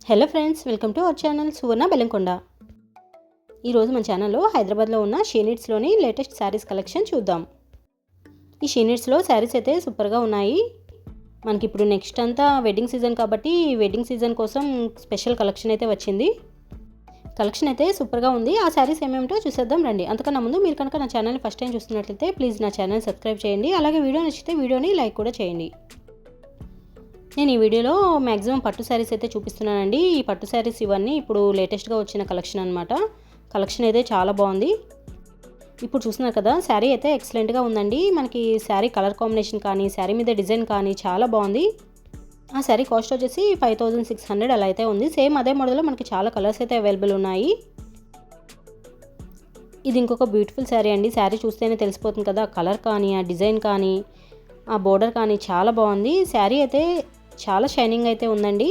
Hello friends, welcome to our channel Suvarna Bellamkonda. ఈరోజు మన ఛానల్లో హైదరాబాద్లో ఉన్న షీనిట్స్లోని లేటెస్ట్ శారీస్ కలెక్షన్ చూద్దాం. ఈ షీనిట్స్లో శారీస్ అయితే సూపర్గా ఉన్నాయి. మనకి ఇప్పుడు నెక్స్ట్ అంతా వెడ్డింగ్ సీజన్ కాబట్టి వెడ్డింగ్ సీజన్ కోసం స్పెషల్ కలెక్షన్ అయితే వచ్చింది. కలెక్షన్ అయితే సూపర్గా ఉంది. ఆ శారీస్ ఏమేమిటో చూసేద్దాం రండి. అంతకన్నా ముందు మీరు కనుక నా ఛానల్ని ఫస్ట్ టైం చూస్తున్నట్లయితే ప్లీజ్ నా ఛానల్ సబ్స్క్రైబ్ చేయండి. అలాగే వీడియో నచ్చితే వీడియోని లైక్ కూడా చేయండి. నేను ఈ వీడియోలో మ్యాక్సిమం పట్టు శారీస్ అయితే చూపిస్తున్నానండి. ఈ పట్టు శారీస్ ఇవన్నీ ఇప్పుడు లేటెస్ట్గా వచ్చిన కలెక్షన్ అనమాట. కలెక్షన్ అయితే చాలా బాగుంది. ఇప్పుడు చూస్తున్నారు కదా, శారీ అయితే ఎక్సలెంట్గా ఉందండి. మనకి శారీ కలర్ కాంబినేషన్ కానీ శారీ మీద డిజైన్ కానీ చాలా బాగుంది. ఆ శారీ కాస్ట్ వచ్చేసి 5600 అలా అయితే ఉంది. సేమ్ అదే మోడల్లో మనకి చాలా కలర్స్ అయితే అవైలబుల్ ఉన్నాయి. ఇది ఇంకొక బ్యూటిఫుల్ శారీ అండి. శారీ చూస్తేనే తెలిసిపోతుంది కదా, కలర్ కానీ ఆ డిజైన్ కానీ ఆ బోర్డర్ కానీ చాలా బాగుంది. శారీ అయితే చాలా షైనింగ్ అయితే ఉందండి.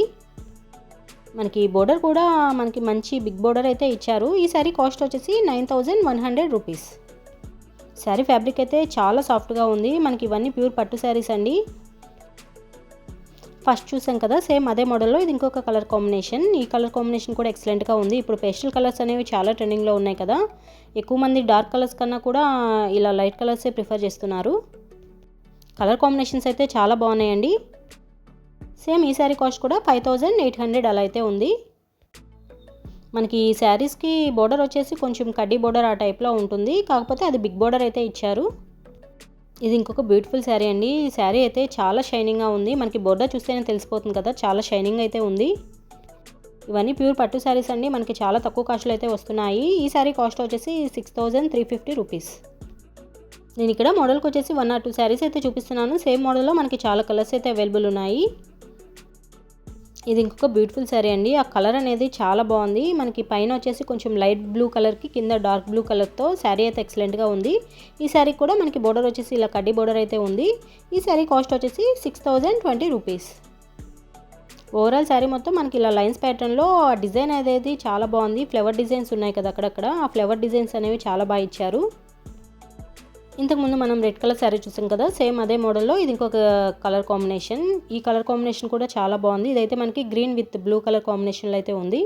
మనకి బోర్డర్ కూడా మనకి మంచి బిగ్ బోర్డర్ అయితే ఇచ్చారు. ఈ శారీ కాస్ట్ వచ్చేసి 9100 రూపీస్. శారీ ఫ్యాబ్రిక్ అయితే చాలా సాఫ్ట్గా ఉంది. మనకి ఇవన్నీ ప్యూర్ పట్టు శారీస్ అండి. ఫస్ట్ చూసాం కదా, సేమ్ అదే మోడల్లో ఇది ఇంకొక కలర్ కాంబినేషన్. ఈ కలర్ కాంబినేషన్ కూడా ఎక్సలెంట్గా ఉంది. ఇప్పుడు పేస్టల్ కలర్స్ అనేవి చాలా ట్రెండింగ్లో ఉన్నాయి కదా. ఎక్కువ మంది డార్క్ కలర్స్ కన్నా కూడా ఇలా లైట్ కలర్సే ప్రిఫర్ చేస్తున్నారు. కలర్ కాంబినేషన్స్ అయితే చాలా బాగున్నాయండి. సేమ్ ఈ శారీ కాస్ట్ కూడా 5800 అలా అయితే ఉంది. మనకి ఈ శారీస్కి బోర్డర్ వచ్చేసి కొంచెం కడ్డీ బోర్డర్ ఆ టైప్లో ఉంటుంది. కాకపోతే అది బిగ్ బోర్డర్ అయితే ఇచ్చారు. ఇది ఇంకొక బ్యూటిఫుల్ శారీ అండి. ఈ శారీ అయితే చాలా షైనింగ్గా ఉంది. మనకి బోర్డర్ చూస్తేనే తెలిసిపోతుంది కదా, చాలా షైనింగ్ అయితే ఉంది. ఇవన్నీ ప్యూర్ పట్టు శారీస్ అండి. మనకి చాలా తక్కువ కాస్ట్లో అయితే వస్తున్నాయి. ఈ శారీ కాస్ట్ వచ్చేసి 6350 రూపీస్. నేను ఇక్కడ మోడల్కి వచ్చేసి 1 or 2 శారీస్ అయితే చూపిస్తున్నాను. సేమ్ మోడల్లో మనకి చాలా కలర్స్ అయితే అవైలబుల్ ఉన్నాయి. ఇది ఇంకొక బ్యూటిఫుల్ శారీ అండి. ఆ కలర్ అనేది చాలా బాగుంది. మనకి పైన వచ్చేసి కొంచెం లైట్ బ్లూ కలర్కి కింద డార్క్ బ్లూ కలర్తో శారీ అయితే ఎక్సలెంట్గా ఉంది. ఈ శారీ కూడా మనకి బోర్డర్ వచ్చేసి ఇలా కడ్డీ బోర్డర్ అయితే ఉంది. ఈ శారీ కాస్ట్ వచ్చేసి 6020 రూపీస్. ఓవరాల్ శారీ మొత్తం మనకి ఇలా లైన్స్ ప్యాటర్న్లో డిజైన్ అనేది చాలా బాగుంది. ఫ్లవర్ డిజైన్స్ ఉన్నాయి కదా అక్కడక్కడ, ఆ ఫ్లవర్ డిజైన్స్ అనేవి చాలా బాగా ఇచ్చారు. ఇంతకుముందు మనం రెడ్ కలర్ శారీ చూసాం కదా, సేమ్ అదే మోడల్లో ఇది ఇంకొక కలర్ కాంబినేషన్. ఈ కలర్ కాంబినేషన్ కూడా చాలా బాగుంది. ఇదైతే మనకి గ్రీన్ విత్ బ్లూ కలర్ కాంబినేషన్లో అయితే ఉంది.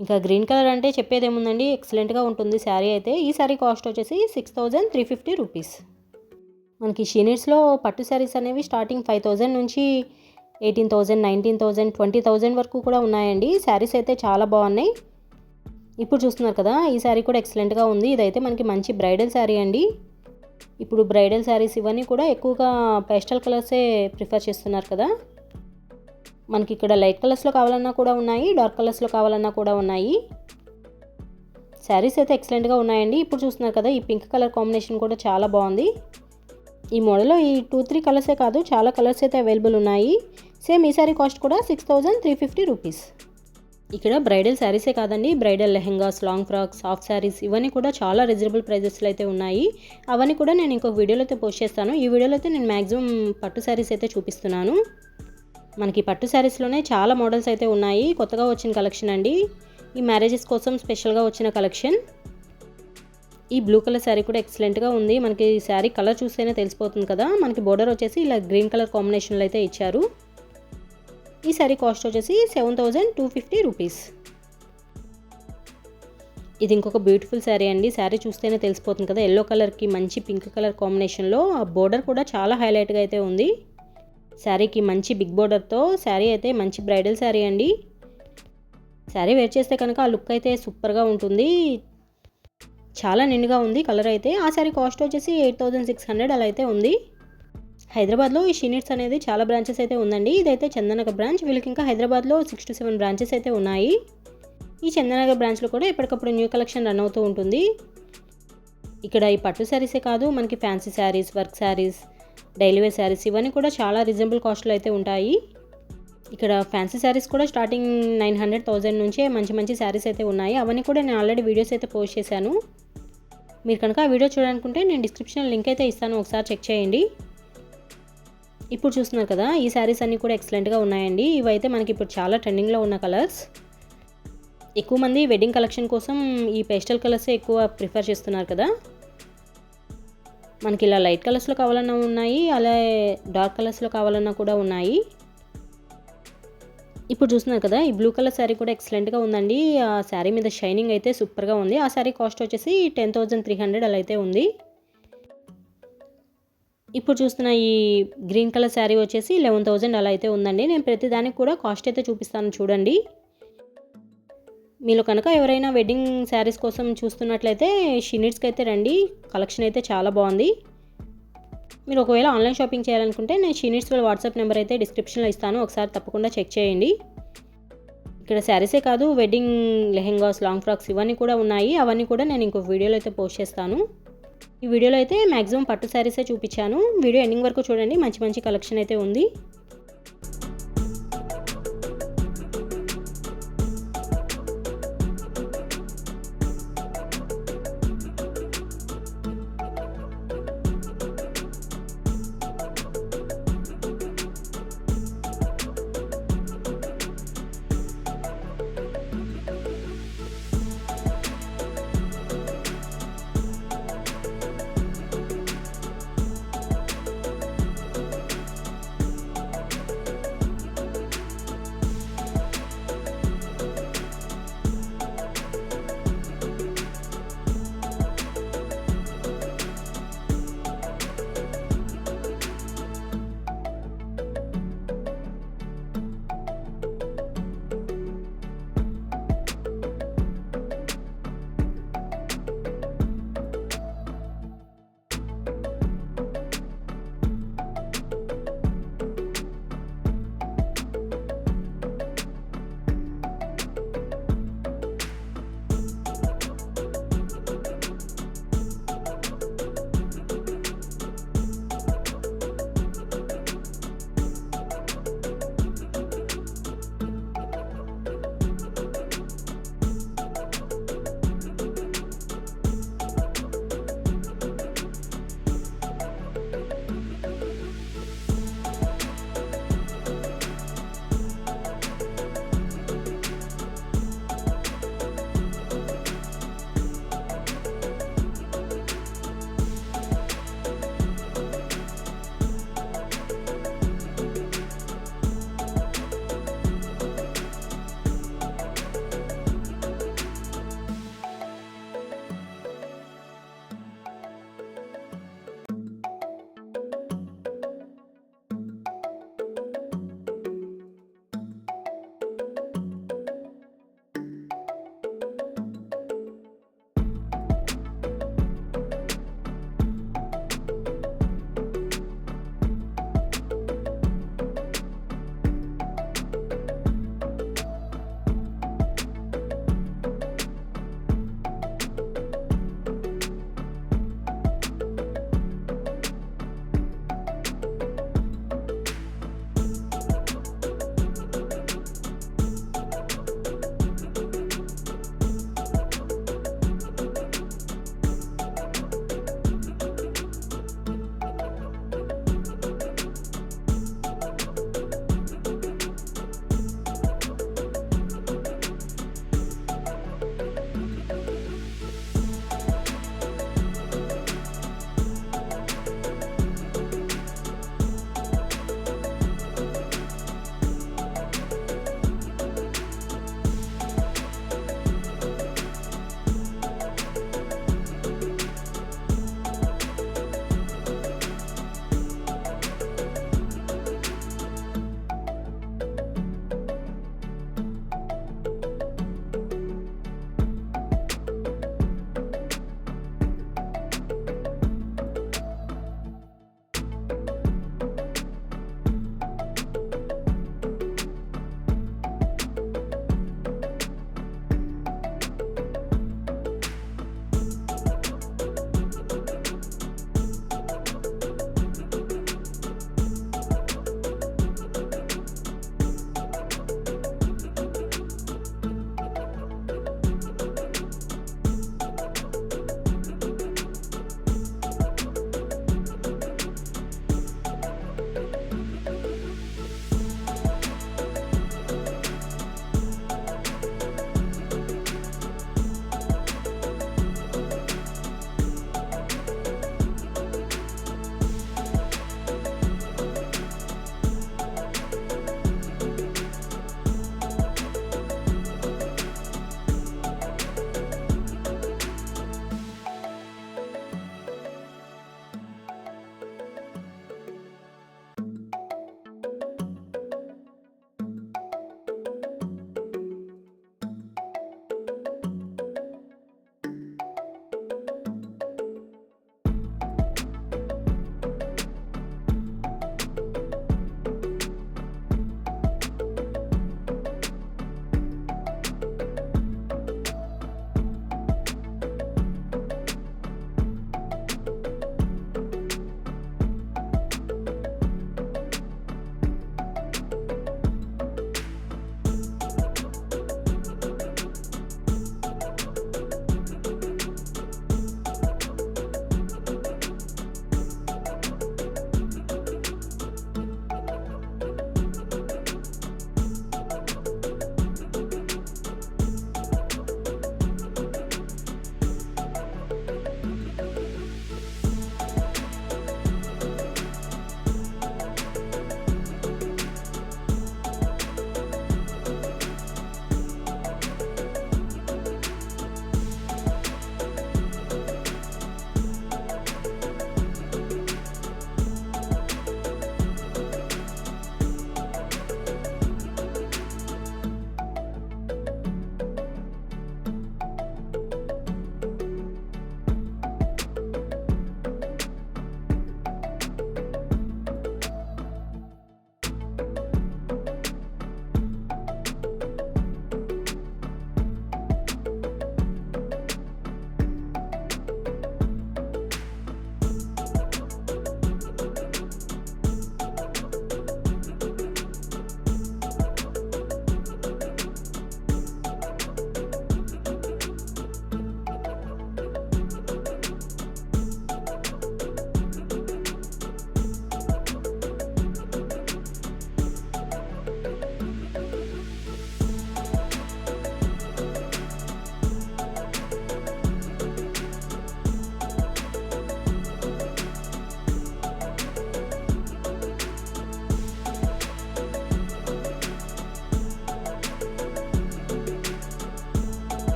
ఇంకా గ్రీన్ కలర్ అంటే చెప్పేది ఏముందండి, ఎక్సలెంట్గా ఉంటుంది శారీ అయితే. ఈ శారీ కాస్ట్ వచ్చేసి 6350 రూపీస్. మనకి షీనిట్స్లో పట్టు శారీస్ అనేవి స్టార్టింగ్ 5000 నుంచి 18,000, 19,000, 20,000 వరకు కూడా ఉన్నాయండి. శారీస్ అయితే చాలా బాగున్నాయి. ఇప్పుడు చూస్తున్నారు కదా, ఈ శారీ కూడా ఎక్సలెంట్గా ఉంది. ఇదైతే మనకి మంచి బ్రైడల్ శారీ అండి. ఇప్పుడు బ్రైడల్ శారీస్ ఇవన్నీ కూడా ఎక్కువగా పేస్టల్ కలర్సే ప్రిఫర్ చేస్తున్నారు కదా. మనకి ఇక్కడ లైట్ కలర్స్లో కావాలన్నా కూడా ఉన్నాయి, డార్క్ కలర్స్లో కావాలన్నా కూడా ఉన్నాయి. శారీస్ అయితే ఎక్సలెంట్గా ఉన్నాయండి. ఇప్పుడు చూస్తున్నారు కదా, ఈ పింక్ కలర్ కాంబినేషన్ కూడా చాలా బాగుంది. ఈ మోడల్లో ఈ 2-3 కలర్సే కాదు, చాలా కలర్స్ అయితే అవైలబుల్ ఉన్నాయి. సేమ్ ఈ శారీ కాస్ట్ కూడా 6350 రూపీస్. ఇక్కడ బ్రైడల్ శారీసే కాదండి, bridal lehengas, long frocks, half saris ఇవన్నీ కూడా చాలా రీజనబుల్ ప్రైజెస్లో అయితే ఉన్నాయి. అవన్నీ కూడా నేను ఇంకొక వీడియోలో అయితే పోస్ట్ చేస్తాను. ఈ వీడియోలో అయితే నేను మ్యాక్సిమం పట్టు శారీస్ అయితే చూపిస్తున్నాను. మనకి పట్టు శారీస్లోనే చాలా మోడల్స్ అయితే ఉన్నాయి. కొత్తగా వచ్చిన కలెక్షన్ అండి. ఈ మ్యారేజెస్ కోసం స్పెషల్గా వచ్చిన కలెక్షన్. ఈ బ్లూ కలర్ శారీ కూడా ఎక్సలెంట్గా ఉంది. మనకి ఈ శారీ కలర్ చూస్తేనే తెలిసిపోతుంది కదా. మనకి బోర్డర్ వచ్చేసి ఇలా గ్రీన్ కలర్ కాంబినేషన్లో అయితే ఇచ్చారు. ఈ శారీ కాస్ట్ వచ్చేసి 7250 రూపీస్. ఇది ఇంకొక బ్యూటిఫుల్ శారీ అండి. శారీ చూస్తేనే తెలిసిపోతుంది కదా, ఎల్లో కలర్కి మంచి పింక్ కలర్ కాంబినేషన్లో ఆ బోర్డర్ కూడా చాలా హైలైట్గా అయితే ఉంది. శారీకి మంచి బిగ్ బోర్డర్తో శారీ అయితే మంచి బ్రైడల్ శారీ అండి. శారీ వేర్ చేస్తే కనుక ఆ లుక్ అయితే సూపర్గా ఉంటుంది. చాలా నిండుగా ఉంది కలర్ అయితే. ఆ శారీ కాస్ట్ వచ్చేసి 8600 అలా అయితే ఉంది. హైదరాబాద్లో ఈ షీనిట్స్ అనేది చాలా బ్రాంచెస్ అయితే ఉందండి. ఇదైతే చందనగర్ బ్రాంచ్. వీళ్ళకి ఇంకా హైదరాబాద్లో 6 to 7 బ్రాంచెస్ అయితే ఉన్నాయి. ఈ చందనగర్ బ్రాంచ్లో కూడా ఎప్పటికప్పుడు న్యూ కలెక్షన్ రన్ అవుతూ ఉంటుంది. ఇక్కడ ఈ పట్టు శారీసే కాదు, మనకి fancy saris, work saris, daily wear saris ఇవన్నీ కూడా చాలా రీజనబుల్ కాస్ట్లో అయితే ఉంటాయి. ఇక్కడ ఫ్యాన్సీ శారీస్ కూడా స్టార్టింగ్ 900,000 నుంచే మంచి మంచి శారీస్ అయితే ఉన్నాయి. అవన్నీ కూడా నేను ఆల్రెడీ వీడియోస్ అయితే పోస్ట్ చేశాను. మీరు కనుక ఆ వీడియో చూడాలనుకుంటే నేను డిస్క్రిప్షన్లో లింక్ అయితే ఇస్తాను, ఒకసారి చెక్ చేయండి. ఇప్పుడు చూస్తున్నారు కదా, ఈ శారీస్ అన్నీ కూడా ఎక్సలెంట్గా ఉన్నాయండి. ఇవైతే మనకి ఇప్పుడు చాలా ట్రెండింగ్లో ఉన్న కలర్స్. ఎక్కువ మంది వెడ్డింగ్ కలెక్షన్ కోసం ఈ పేస్టల్ కలర్సే ఎక్కువ ప్రిఫర్ చేస్తున్నారు కదా. మనకి ఇలా లైట్ కలర్స్లో కావాలన్నా ఉన్నాయి, అలాగే డార్క్ కలర్స్లో కావాలన్నా కూడా ఉన్నాయి. ఇప్పుడు చూస్తున్నారు కదా, ఈ బ్లూ కలర్ శారీ కూడా ఎక్సలెంట్గా ఉందండి. ఆ శారీ మీద షైనింగ్ అయితే సూపర్గా ఉంది. ఆ శారీ కాస్ట్ వచ్చేసి 10,300 అలా అయితే ఉంది. ఇప్పుడు చూస్తున్న ఈ గ్రీన్ కలర్ శారీ వచ్చేసి 11,000 అలా అయితే ఉందండి. నేను ప్రతి దానికి కూడా కాస్ట్ అయితే చూపిస్తాను చూడండి. మీలో కనుక ఎవరైనా వెడ్డింగ్ శారీస్ కోసం చూస్తున్నట్లయితే షీనిడ్స్కి అయితే రండి. కలెక్షన్ అయితే చాలా బాగుంది. మీరు ఒకవేళ ఆన్లైన్ షాపింగ్ చేయాలనుకుంటే నేను షీనిడ్స్ వాళ్ళ వాట్సాప్ నెంబర్ అయితే డిస్క్రిప్షన్లో ఇస్తాను. ఒకసారి తప్పకుండా చెక్ చేయండి. ఇక్కడ శారీసే కాదు, వెడ్డింగ్ లెహెంగాస్, లాంగ్ ఫ్రాక్స్ ఇవన్నీ కూడా ఉన్నాయి. అవన్నీ కూడా నేను ఇంకొక వీడియోలో అయితే పోస్ట్ చేస్తాను. ఈ వీడియోలో అయితే మ్యాక్సిమం పట్టు శారీసే చూపించాను. వీడియో ఎండింగ్ వరకు చూడండి, మంచి మంచి కలెక్షన్ అయితే ఉంది.